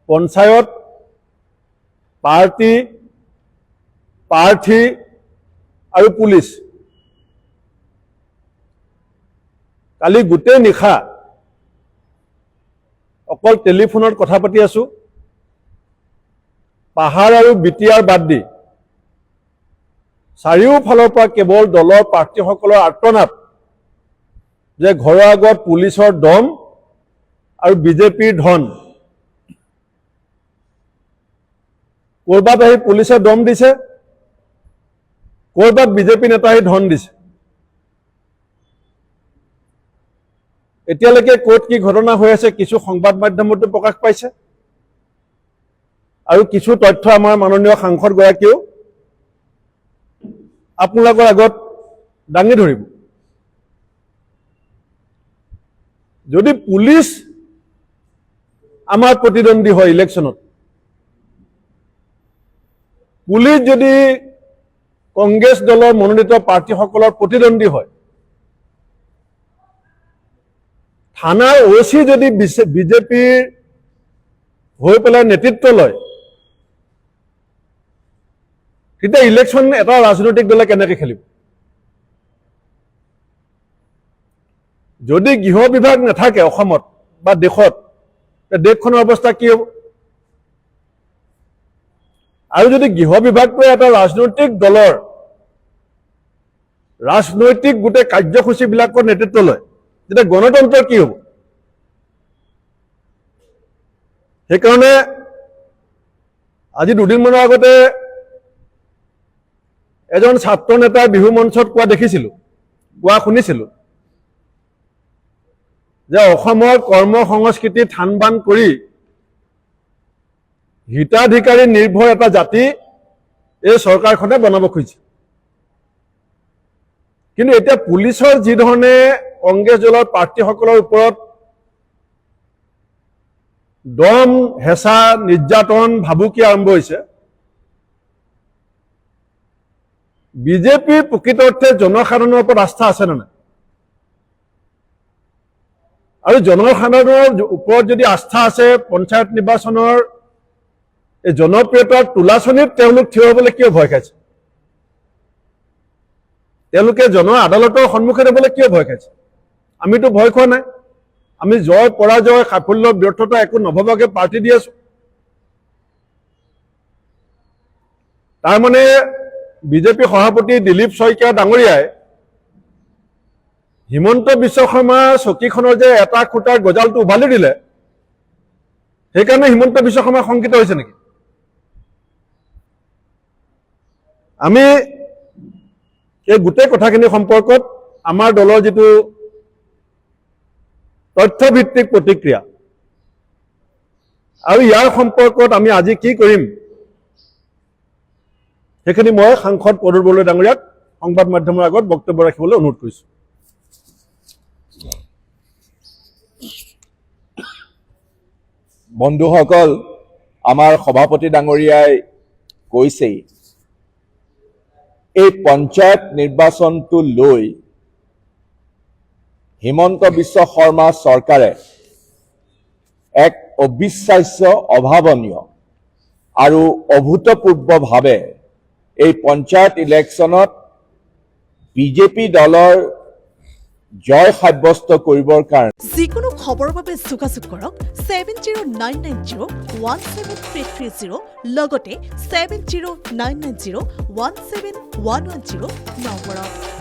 Panchayat, party, প্ৰাৰ্থী আৰু police কালি গোটেই নিশা অকল টেলিফোনত কথা পাতি আছোঁ। পাহাৰ আৰু বিটিয়াৰ বাদ দি চাৰিওফালৰ পৰা কেৱল দলৰ প্ৰাৰ্থীসকলৰ আৰ্তনাদ যে ঘৰৰ আগত পুলিচৰ দম আৰু বিজেপিৰ ধন। ক'ৰবাত আহি পুলিচে দম দিছে, ক'ৰবাত বিজেপি নেতা আহি ধন দিছে। এতিয়ালৈকে ক'ত কি ঘটনা হৈ আছে কিছু সংবাদ মাধ্যমতো প্ৰকাশ পাইছে আৰু কিছু তথ্য আমাৰ মাননীয় সাংসদগৰাকীয়েও আপোনালোকৰ আগত দাঙি ধৰিব। যদি পুলিচ আমাৰ প্ৰতিদ্বন্দ্বী হয় ইলেকশ্যনত, পুলিচ যদি কংগ্ৰেছ দলৰ মনোনীত প্ৰাৰ্থীসকলৰ প্ৰতিদ্বন্দ্বী হয়, থানাৰ OC যদি বিজেপিৰ হৈ পেলাই নেতৃত্ব লয়, তেতিয়া ইলেকশ্যন এটা ৰাজনৈতিক দলে কেনেকৈ খেলিব? যদি গৃহ বিভাগ নাথাকে অসমত বা দেশত, দেশখনৰ অৱস্থা কি হ'ব? আৰু যদি গৃহ বিভাগটোৱে এটা ৰাজনৈতিক দলৰ ৰাজনৈতিক গোটেই কাৰ্যসূচীবিলাকৰ নেতৃত্ব লয়, তেতিয়া গণতন্ত্ৰ কি হ'ব? সেইকাৰণে আজি দুদিনমানৰ আগতে এজন ছাত্ৰ নেতাই বিহু মঞ্চত কোৱা শুনিছিলোঁ যে অসমৰ কৰ্ম সংস্কৃতি থান বান কৰি হিতাধিকাৰী নিৰ্ভৰ এটা জাতি এই চৰকাৰখনে বনাব খুজিছে। কিন্তু এতিয়া পুলিচৰ যি ধৰণে কংগ্ৰেছ দলৰ প্ৰাৰ্থীসকলৰ ওপৰত দম, হেঁচা, নিৰ্যাতন, ভাবুকি আৰম্ভ হৈছে, বিজেপিৰ প্ৰকৃত অৰ্থে জনসাধাৰণৰ ওপৰত আস্থা আছে নে নাই? আৰু জনসাধাৰণৰ ওপৰত যদি আস্থা আছে, পঞ্চায়ত নিৰ্বাচনৰ এই জনপ্ৰিয়তাৰ তোলাচনীত তেওঁলোক থিয় হ'বলৈ কিয় ভয় খাইছে? তেওঁলোকে আদালতৰ সন্মুখে যাবলৈ কিয় ভয় খাইছে? আমিতো ভয় খোৱা নাই। আমি জয় পৰাজয় সাফল্য ব্যৰ্থতা একো নভবাকে পাৰ্টি দি আছো। তাৰমানে বিজেপি সভাপতি দিলীপ শইকীয়া ডাঙৰীয়াই হিমন্ত বিশ্ব শৰ্মাৰ চকীখনৰ যে এটা খুঁটাৰ গজালটো উভালি দিলে, সেইকাৰণে হিমন্ত বিশ্ব শৰ্মা শংকিত হৈছে নেকি? আমি এই গোটেই কথাখিনি সম্পৰ্কত আমাৰ দলৰ যিটো তথ্যভিত্তিক প্ৰতিক্ৰিয়া আৰু ইয়াৰ সম্পৰ্কত আমি আজি কি কৰিম, সেইখিনি মই সাংসদ প্ৰদ্যুৎ বৰদলৈ ডাঙৰীয়াক সংবাদ মাধ্যমৰ আগত বক্তব্য ৰাখিবলৈ অনুৰোধ কৰিছোঁ। বন্ধুসকল, আমাৰ সভাপতি ডাঙৰীয়াই কৈছেই, এই পঞ্চায়ত নিৰ্বাচনটো লৈ হিমন্ত বিশ্ব শৰ্মা চৰকাৰে এক অবিশ্বাস্য, অভাৱনীয় আৰু অভূতপূৰ্বভাৱে এই পঞ্চায়ত ইলেকশ্যনত বিজেপি দলৰ জয় সাব্যস্ত কৰিবৰ কাৰণে যিকোনো খবৰৰ বাবে যোগাযোগ কৰক 7099017330 লগতে 7099017110 নম্বৰত।